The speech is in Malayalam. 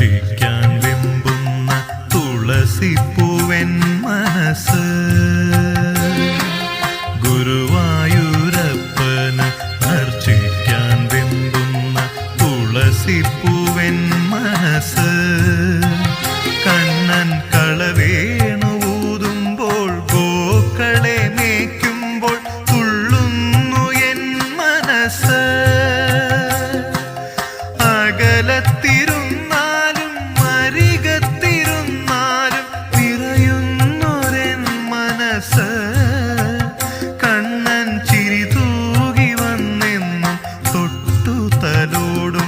അർച്ചിക്കാൻ വെമ്പുന്ന തുളസിപ്പൂവൻ മനസ്സ് ഗുരുവായൂരപ്പന് അർച്ചിക്കാൻ വെമ്പുന്ന തുളസിപ്പൂവൻ മനസ്സ് കണ്ണൻ കളവേണു ഊതുമ്പോൾ ഗോക്കളെ മേയ്ക്കുമ്പോൾ തുള്ളുന്നു എൻ മനസ്സ് അകലത്തിരുന്നാലും അരികത്തിരുന്നാലും നിറയുന്നൊരെൻ മനസ്സ് കണ്ണൻ ചിരി തൂകി വന്നെന്നും തൊട്ടു തലോടും